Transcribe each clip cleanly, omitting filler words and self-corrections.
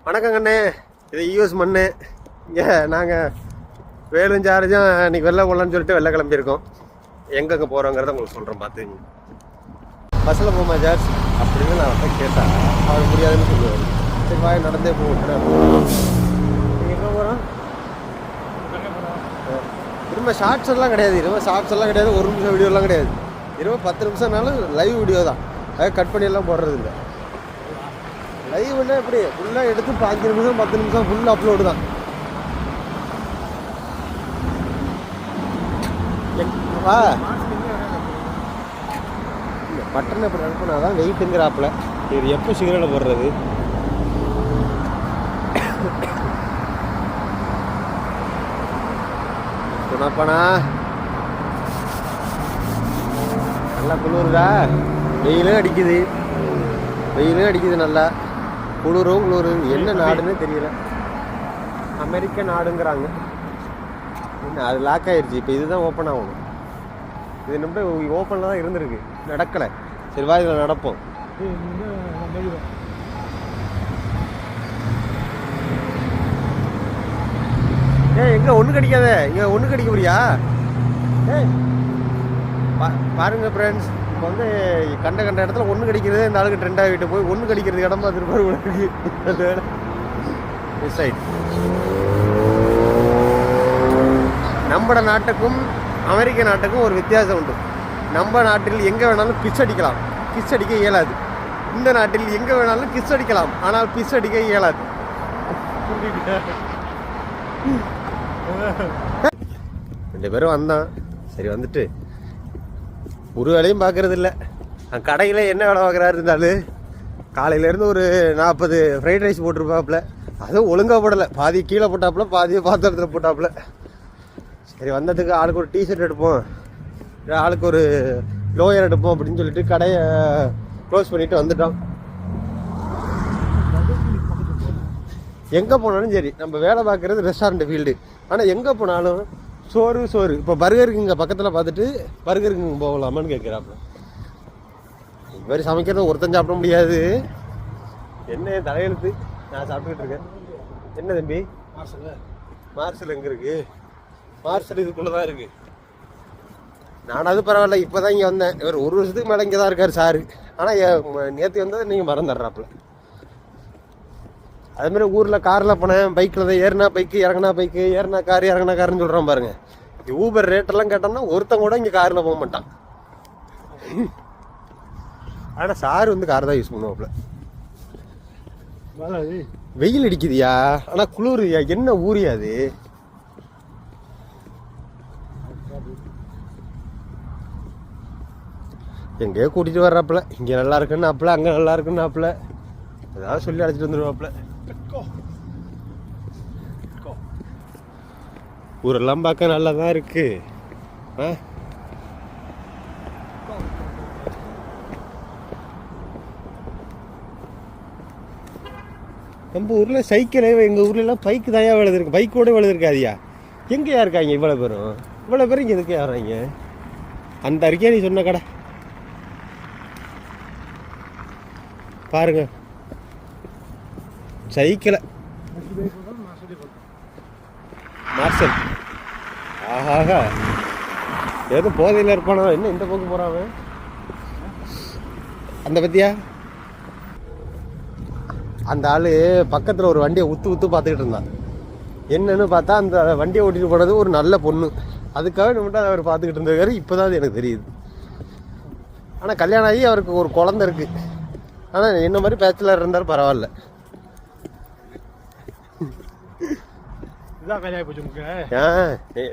வணக்கங்கண்ணே, இது யூஎஸ் மண்ணு. இங்கே நாங்கள் வேலும் சார்ஜும் இன்றைக்கி வெளில போகலான்னு சொல்லிட்டு வெளில கிளம்பியிருக்கோம். எங்கெங்கே போகிறோங்கிறத உங்களுக்கு சொல்கிறேன், பார்த்துங்க. பஸ்ஸில் போமா சார்ஜ் அப்படின்னு நான் வந்து கேட்டேன். அவர் முடியாதுன்னு சொல்லுவார். சரி வாய் நடந்தே போகிறேன். நீங்கள் எங்கே போகிறோம்? திரும்ப ஷார்ட்ஸ் எல்லாம் கிடையாது, இருபது ஷார்ட்ஸ் எல்லாம் கிடையாது, ஒரு நிமிஷம் வீடியோலாம் கிடையாது. 10 நிமிஷம்னாலும் லைவ் வீடியோ தான். அதை கட் பண்ணியெல்லாம் போடுறது இல்லை. லைவ்னா எப்படி ஃபுல்லாக எடுத்து 5 நிமிஷம் 10 நிமிஷம் ஃபுல் அப்லோடு தான். வா பட்டனை இப்படி அனுப்புனா தான் வெயிட்டுங்கிறாப்புல. இது எப்போ சிகரெட்டை போடுறது? சொன்னப்பண்ணா நல்லா குளிருதா? வெயிலும் அடிக்குது, வெயிலும் அடிக்குது நல்லா. குளிரும். என்ன நாடுன்னு தெரியல. அமெரிக்க நாடுங்கிறாங்க. என்ன அது லாக் ஆயிடுச்சு. இப்போ இதுதான் ஓப்பன் ஆகணும். இது நம்ம ஓப்பனில் தான் இருந்திருக்கு, நடக்கலை. சரி வா இதில் நடப்போம். எங்கே ஒன்று கடிக்காத, இங்கே ஒன்று கடிக்க முடியா? பாருங்க ஃப்ரெண்ட்ஸ், இப்போ வந்து கண்ட இடத்துல ஒன்று கடிக்கிறது இந்த ஆளுக்கு ட்ரெண்ட் ஆகிட்டு போய் ஒன்று கடிக்கிறது இடமா திருப்பாரு உனக்கு மிஸ் ஆயிடுச்சு. நம்ம நாட்டுக்கும் அமெரிக்க நாட்டுக்கும் ஒரு வித்தியாசம் உண்டு. நம்ம நாட்டில் எங்கே வேணாலும் கிஸ் அடிக்கலாம், கிஸ் அடிக்க இயலாது. இந்த நாட்டில் எங்கே வேணாலும் கிஸ் அடிக்கலாம், ஆனால் கிஸ் அடிக்க இயலாது. 2 பேரும் வந்தான். சரி வந்துட்டு ஒரு வேலையும் பார்க்கறது இல்லை. கடையில் என்ன வேலை பார்க்குறாரு இருந்தாலும் காலையிலேருந்து ஒரு 40 ஃப்ரைட் ரைஸ் போட்டிருப்பாப்புல. அதுவும் ஒழுங்காக போடலை, பாதி கீழே போட்டாப்புல, பாதியை பாத்திரத்தில் போட்டாப்புல. சரி வந்ததுக்கு ஆளுக்கு ஒரு டிஷர்ட் எடுப்போம், ஆளுக்கு ஒரு லோயர் எடுப்போம் அப்படின்னு சொல்லிட்டு கடையை க்ளோஸ் பண்ணிட்டு வந்துட்டோம். எங்கே போனாலும் சரி, நம்ம வேலை பார்க்குறது ரெஸ்டாரண்ட் ஃபீல்டு. ஆனால் எங்கே போனாலும் சோறு. இப்போ பர்கருக்கு இங்கே பக்கத்தில் பார்த்துட்டு பர்கருக்கு இங்கே போகலாமான்னு கேட்குறாப்புல. இது மாதிரி சமைக்கிறது ஒருத்தன் சாப்பிட முடியாது. என்ன தலையெழுத்து, நான் சாப்பிட்டுக்கிட்டு இருக்கேன். என்ன தம்பி மார்சல் எங்கே இருக்குது? மார்சல் இதுக்குள்ளே தான் இருக்குது. நானாவது பரவாயில்ல, இப்போ தான் இங்கே வந்தேன். இவர் 1 வருஷத்துக்கு மேலே இங்கே தான் இருக்கார் சாரு. ஆனால் நேற்று வந்தது நீங்கள் மறந்துடுறாப்புல. அதுமாதிரி ஊரில் காரில் போனேன், பைக்கில் தான் ஏறினா பைக்கு, இறங்கினா பைக்கு, ஏறினா கார், இறங்கினா காருன்னு சொல்கிறான் பாருங்க. ஊபர் ரேட்டெல்லாம் கேட்டோம்னா ஒருத்தன் கூட இங்கே காரில் போக மாட்டான். ஆனால் சார் வந்து கார் தான் யூஸ் பண்ணுவாப்புல. வெயில் அடிக்குதியா, ஆனால் குளிர்யா. என்ன ஊரியாது? எங்கேயோ கூட்டிகிட்டு வர்றாப்புல. இங்கே நல்லா இருக்குன்னு ஆப்பில், அங்கே நல்லா இருக்குன்னு ஆப்பில், ஏதாவது சொல்லி அழைச்சிட்டு வந்துடுவாப்புல. ஊரெல்லாம் பார்க்க நல்லா தான் இருக்கு. நம்ம ஊரில் சைக்கிள், எங்கள் ஊர்லலாம் பைக்கு தான் விழுதுருக்கு. பைக்கோட விழுதுருக்காதியா. எங்கேயா இருக்காங்க இவ்வளோ பேரும்? இவ்வளோ பேரும் இங்கே எதுக்கு வர்றாங்க? அந்த அறிக்கையா நீ சொன்ன கடை பாருங்க. சைக்கிளை மார்சல், ஆஹாஹா, ஏதோ போதையில் இருப்பானோ என்ன இந்த போக்கு போகிறான் அந்த பற்றியா? அந்த ஆள் பக்கத்தில் ஒரு வண்டியை உத்து பார்த்துக்கிட்டு இருந்தான். என்னன்னு பார்த்தா அந்த வண்டியை ஓட்டிகிட்டு போனது ஒரு நல்ல பொண்ணு. அதுக்காக மட்டும் அவர் பார்த்துக்கிட்டு இருந்தவர். இப்போ தான் அது எனக்கு தெரியுது. ஆனால் கல்யாணம் ஆகி அவருக்கு ஒரு குழந்தை இருக்குது. ஆனால் என்ன மாதிரி பேச்சுலர் இருந்தாலும் பரவாயில்ல.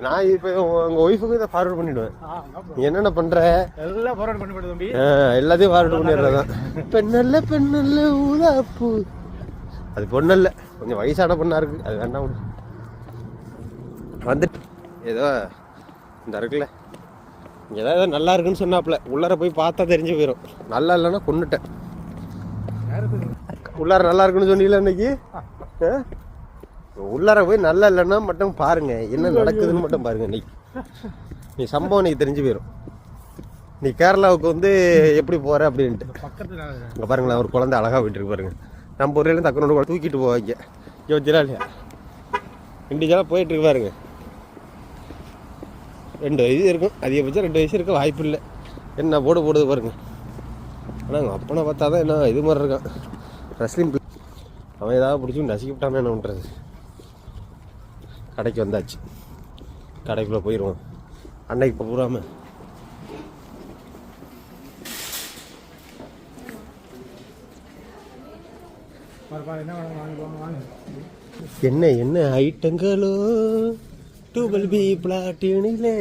நான் இப்போ உங்கள் ஒய்ஃபுக்கு இதை ஃபார்வர்ட் பண்ணிவிடுவேன். நீ என்னென்ன பண்ணுற எல்லாத்தையும் ஃபார்வர்ட் பண்ணிடுறதான். பெண்ணல்ல ஊதாப்பூ, அது பொண்ணல்ல, கொஞ்சம் வயசான பொண்ணாக இருக்குது, அது வேண்டாம். வந்துட்டு ஏதோ இந்த இருக்குல்ல, இங்கே ஏதோ நல்லா இருக்குன்னு சொன்னாப்புல. உள்ளார போய் பார்த்தா தெரிஞ்சு போயிடும். நல்லா இல்லைன்னா கொண்டுட்டேன். உள்ளார நல்லா இருக்குன்னு சொன்னீங்களா இன்னைக்கு? உள்ளார போய் நல்லா இல்லைன்னா மட்டும் பாருங்க, என்ன நடக்குதுன்னு மட்டும் பாருங்க. இன்னைக்கு நீ சம்பவம் இன்னைக்கு தெரிஞ்சு போயிடும். நீ கேரளாவுக்கு வந்து எப்படி போற அப்படின்ட்டு. இங்கே பாருங்களேன், ஒரு குழந்தை அழகாக போயிட்டு இருக்கு பாருங்க. நம்ம ஊர்லேருந்து தக்கனோட கூட தூக்கிட்டு போவாங்க. யோசிச்சா இல்லையா? இண்டிஜுவலாக போயிட்டுருக்கு பாருங்க. 2 வயசு இருக்கும், அதிகபட்சம் 2 வயசு இருக்க வாய்ப்பு இல்லை. என்ன போடுது பாருங்க. ஆனால் அப்பனை பார்த்தா தான் என்ன இது மாதிரி இருக்கான் ரஸ்லிம். அவன் ஏதாவது பிடிச்சி நசிக்கிட்டான்னு என்ன பண்ணுறது. கடைக்கு வந்தாச்சு, கடைக்குள்ளே போயிடுவோம். அன்னைக்கு இப்போ பூராமல் என்ன என்ன ஐட்டங்களோ டூபல் பி பிளாட்டினிலே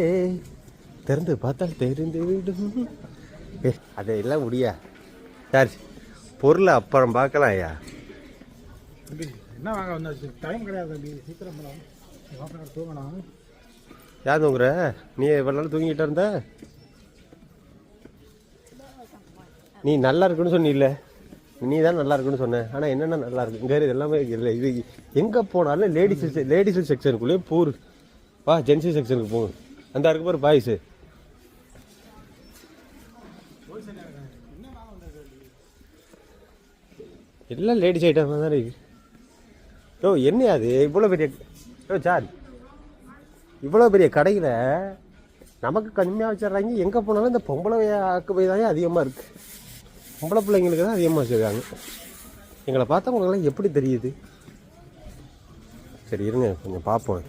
திறந்து பார்த்தால் தெரிந்து விடும். அதையெல்லாம் முடியா சார், பொருளை அப்புறம் பார்க்கலாம். ஐயா என்ன வாங்க வந்தாச்சு, டைம் கிடையாது தம்பி, சீக்கிரம் தூங்கணும். யார் தூங்குற? நீ இவ்வளோ நாள் தூங்கிட்டு இருந்த? நீ நல்லா இருக்குன்னு சொன்னில்ல, நீ தான் நல்லா இருக்குன்னு சொன்ன. ஆனால் என்னென்ன நல்லா இருக்கு இங்கே எல்லாமே இல்லை. இது எங்கே போனாலும் லேடிஸ் செக்ஷனுக்குள்ளேயே போரு. வா ஜென்ஸு செக்ஷனுக்கு போகும். அந்த இருக்கு பாரு பாய்ஸு. எல்லாம் லேடிஸ் ஐட்டம் தான் இருக்கு. என்ன அது இவ்வளோ பெரிய சார், இவ்வளோ பெரிய கடையில் நமக்கு கம்மியாக வச்சிடுறாங்க. எங்கே போனாலும் இந்த பொம்பளை ஆக்குபை தான் அதிகமாக இருக்குது. பொம்பளை பிள்ளைங்களுக்கு தான் அதிகமாக வச்சுருக்காங்க. எங்களை பார்த்தா உங்களுக்கெல்லாம் எப்படி தெரியுது? சரி இருங்க கொஞ்சம் பார்ப்போம்.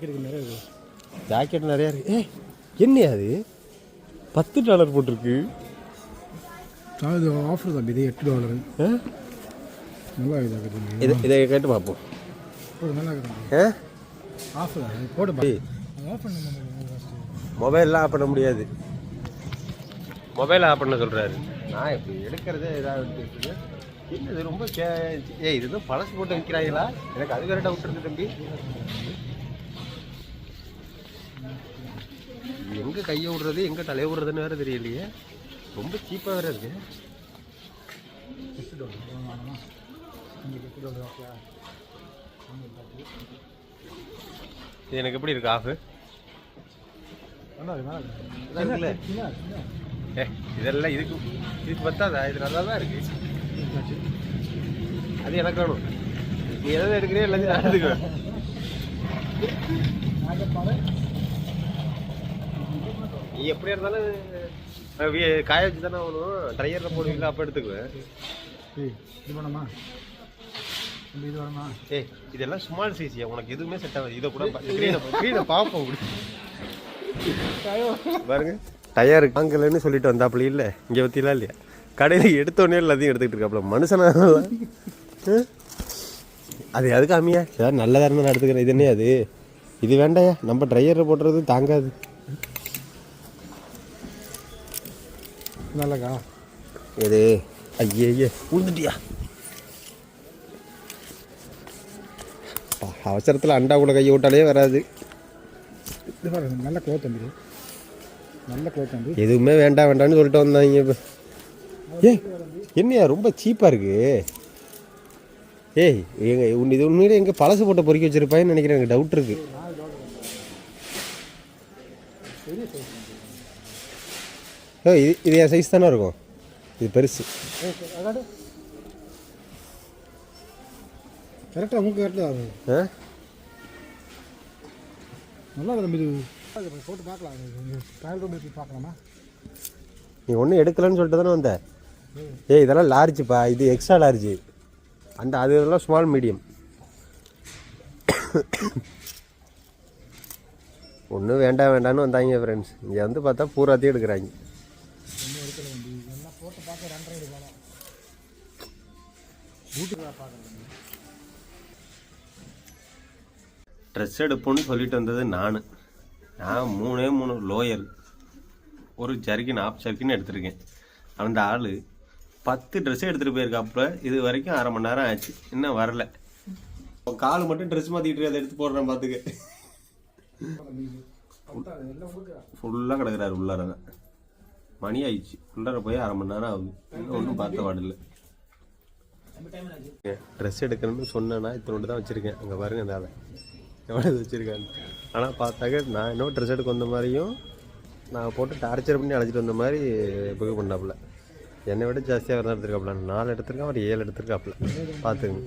ஜாக்கெட் நிறையா இருக்கு. என்ன அது $10 போட்டிருக்கு. ஆஃபர் தான் இது, $8. நல்லா இதை கேட்டு பார்ப்போம். நல்லா ஆஃபர் போட்டு மொபைல்லாம் ஆஃப் பண்ண முடியாது. மொபைல் ஆஃப் பண்ண சொல்கிறாரு. நான் இப்படி எடுக்கிறதே ஏதாவது இது ரொம்ப இதுதான் பழசு போட்டு விற்கிறாங்களா? எனக்கு அது வேற டவுட் இருக்கு தம்பி. எங்கே கையை விடுறது எங்கே தலையை விடுறதுன்னு வேறு தெரியலையே. ரொம்ப சீப்பாக வேறு இருக்கு. இது எனக்கு எப்படி இருக்கு ஆஃபு? இதெல்லாம் இதுக்கு பத்தாதா? இது நல்லா தான் இருக்கு. அது எனக்கு வேணும். நீ எதாவது எடுக்கிறே எல்லாத்தையும் நான் எடுத்துக்குவேன். நீ எப்படி இருந்தாலும் காய வச்சு தானே ஆகணும். ட்ரையரில் போடுவீங்களா? அப்போ எடுத்துக்குவேன். இது வேணுமா? இது வேணுமா? இதெல்லாம் ஸ்மால் சைஸியா, உனக்கு எதுவுமே செட் ஆகாது. இதை கூட ஸ்க்ரீனை பார்ப்போம் பாருங்க. டயர் வாங்கலன்னு சொல்லிட்டு வந்தாப்புல இல்லை, இங்கே பற்றிலாம் இல்லையா? கடையில் எடுத்தோடனே எல்லாத்தையும் எடுத்துக்கிட்டு இருக்காப்புல மனுஷனா. அது அதுக்கு அம்மியா ஏதாவது நல்லதாக இருந்தால் நான் எடுத்துக்கிறேன். இது என்ன அது? இது வேண்டாயா, நம்ம ட்ரையரில் போட்டுறது தாங்காது. நல்லக்கா எது? ஐயே உழுந்துட்டியா? அவசரத்தில் அண்டா கூட கையை விட்டாலே வராது. நல்ல க்ளோத் தம்பி, நல்ல க்ளோத் தம்பி. எதுவுமே வேண்டாம்னு சொல்லிட்டு வந்தாங்க. இப்போ என்னையா ரொம்ப சீப்பாக இருக்கு. இது உண்மையிலே எங்கே பழசு போட்ட பொறுக்கி வச்சிருப்பான்னு நினைக்கிறேன். எனக்கு டவுட் இருக்கு. இது என் சைஸ் தானே இருக்கும். இது பெருசு. கரெக்டாக உங்களுக்கு கரெக்டாக ஆகும். நல்லா தம்பி, இது போட்டு பார்க்கலாம். ட்ரையல் ரூம் எப்படி பார்க்கலாமா? நீ ஒன்றும் எடுக்கலன்னு சொல்லிட்டு தானே வந்த. இதெல்லாம் லார்ஜுப்பா, இது எக்ஸ்ட்ரா லார்ஜு. அது இதெல்லாம் ஸ்மால் மீடியம். ஒன்றும் வேண்டான்னு வந்தாங்க ஃப்ரெண்ட்ஸ். இங்கே வந்து பார்த்தா பூராத்தையும் எடுக்கிறாங்க. ட்ரெஸ் எடுப்போன்னு சொல்லிட்டு வந்தது நான் 3 லோயர், ஒரு ஜர்கின், ஆஃப் ஜர்கின் எடுத்திருக்கேன். அந்த ஆள் 10 ட்ரெஸ்ஸே எடுத்துகிட்டு போயிருக்காப்புல. இது வரைக்கும் 1/2 மணி நேரம் ஆச்சு, இன்னும் வரல. கால் மட்டும் ட்ரெஸ் மாற்றிக்கிட்டு அதை எடுத்து போடுறேன் பார்த்துக்க. ஃபுல்லாக கிடக்குறாரு உள்ளார. மணி ஆயிடுச்சு, உள்ளார போய் 1/2 மணி நேரம் ஆகுது. இன்னும் ஒன்றும் பார்த்த பாடில்லை. ட்ரெஸ் எடுக்கணும்னு சொன்னேன்னா இத்தனோடு தான் வச்சுருக்கேன். அங்கே பாருங்க அந்த ஆளை எவ்வளோ வச்சுருக்காங்க. ஆனால் பார்த்தாக்க நான் இன்னும் ட்ரெஸ் எடுக்க வந்த மாதிரியும் நான் போட்டு டார்ச்சர் பண்ணி அழைச்சிட்டு வந்த மாதிரி புகை பண்ணாப்புல. என்னை விட ஜாஸ்தியாக தான் எடுத்துருக்காப்புல. 4 எடுத்துருக்கேன், ஒரு 7 எடுத்துருக்காப்புல. பார்த்துங்க.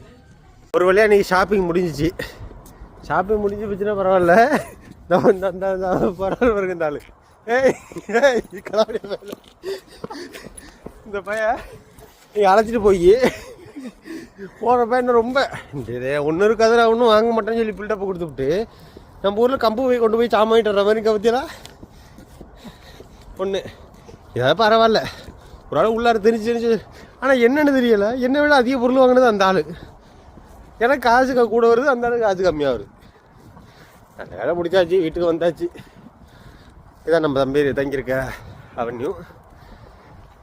ஒரு வழியாக நீங்கள் ஷாப்பிங் முடிஞ்சிச்சு. ஷாப்பிங் முடிஞ்சு போச்சுன்னா பரவாயில்ல. பரவாயில்ல வருங்க இந்த ஆளு. இந்த பையன் நீங்கள் அழைச்சிட்டு போய் போகிறப்ப என்ன ரொம்ப ஒன்றும் இருக்காது, ஒன்றும் வாங்க மாட்டேன்னு சொல்லி பில்டப்பை கொடுத்துவிட்டு நம்ம ஊரில் கம்பு போய் கொண்டு போய் சாமான் வாங்கிட்டு வர மாதிரி கவத்தியெல்லாம் ஒன்று. ஏதாவது பரவாயில்ல, ஒரு ஆள் உள்ளார தெரிஞ்சு. ஆனால் என்னென்னு தெரியலை, என்னை விட அதிக பொருள் வாங்கினது அந்த ஆள். எனக்கு காசு கூட வருது, அந்த ஆளுக்கு காசு கம்மியாக வருது. அந்த வேலை முடிச்சாச்சு, வீட்டுக்கு வந்தாச்சு. இதான் நம்ம தம்பி தங்கியிருக்க அவன்யூ.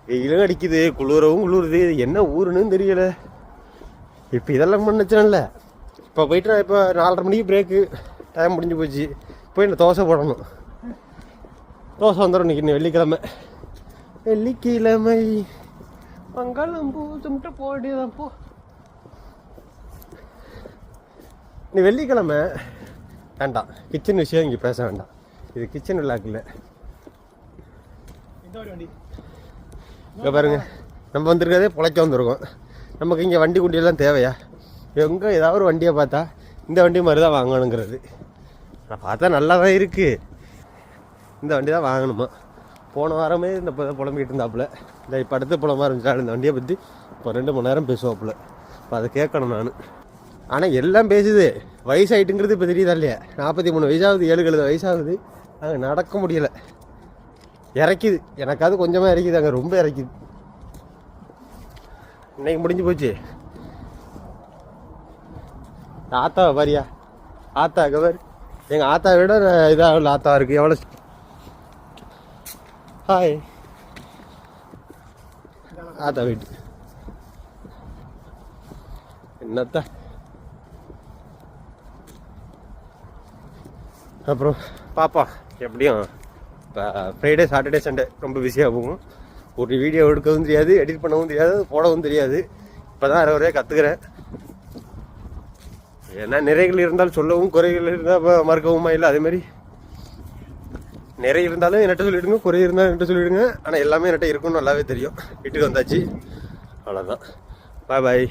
வெயிலும் அடிக்குது, குளிரவும் குளிருது. என்ன ஊருன்னு தெரியலை. இப்போ இதெல்லாம் பண்ணச்சுனால இப்போ போயிட்டு இப்போ 4:30 மணிக்கு பிரேக்கு, டைம் முடிஞ்சு போச்சு. போய் இந்த தோசை போடணும். தோசை வந்துடும் இன்னைக்கு. இன்னும் வெள்ளிக்கிழமை மங்களம் பூச்சுட்டு போடியதான் போ. நீ வெள்ளிக்கிழமை வேண்டாம், கிச்சன் விஷயம் இங்கே பேச வேண்டாம். இது கிச்சன் விழாக்கு இல்லை. இங்கே பாருங்க, நம்ம வந்திருக்கிறதே பிழைக்க வந்திருக்கோம். நமக்கு இங்கே வண்டி குண்டியெல்லாம் தேவையா? எங்கே ஏதாவது ஒரு வண்டியை பார்த்தா இந்த வண்டி மாதிரி தான் வாங்கணுங்கிறது. நான் பார்த்தா நல்லா தான் இருக்குது, இந்த வண்டி தான் வாங்கணுமா. போன வாரமே இந்த புலம்பிக்கிட்டு இருந்தாப்புல. இந்த இப்போ அடுத்து புலமாக இருந்துச்சாலும் இந்த வண்டியை பற்றி இப்போ 2 மணி நேரம் பேசுவாப்புல. இப்போ அதை கேட்கணும் நான். ஆனால் எல்லாம் பேசுது. வயசாகிட்டுங்கிறது இப்போ தெரியுதா இல்லையா? 43 வயசாகுது, 7 வயசாகுது. அங்கே நடக்க முடியலை, இறக்கிது. எனக்காவது கொஞ்சமாக இறக்கிது, அங்கே ரொம்ப இறக்கிது. இன்னைக்கு முடிஞ்சு போச்சு. ஆத்தாவை பாரியா, ஆத்தா கவர் எங்கள் ஆத்தாவை விட இதாக ஆத்தா இருக்குது. எவ்வளோ ஹாய் ஆத்தா வீட்டு என்னத்தா. அப்புறம் பாப்பா எப்படியும் இப்போ ஃப்ரைடே சாட்டர்டே சண்டே ரொம்ப பிஸியாக போகும். ஒரு வீடியோ எடுக்கவும் தெரியாது, எடிட் பண்ணவும் தெரியாது, போடவும் தெரியாது. இப்போ தான் அரை கற்றுக்கிறேன். ஏன்னா நிறைகள் இருந்தாலும் சொல்லவும், குறைகள் இருந்தால் மறுக்கவுமா இல்லை. அதேமாதிரி நிறைய இருந்தாலும் என்கிட்ட சொல்லிவிடுங்க, குறை இருந்தாலும் என்கிட்ட சொல்லிவிடுங்க. ஆனால் எல்லாமே என்கிட்ட இருக்குன்னு நல்லாவே தெரியும். வீட்டுக்கு வந்தாச்சு, அவ்வளோதான். பாய் பாய்.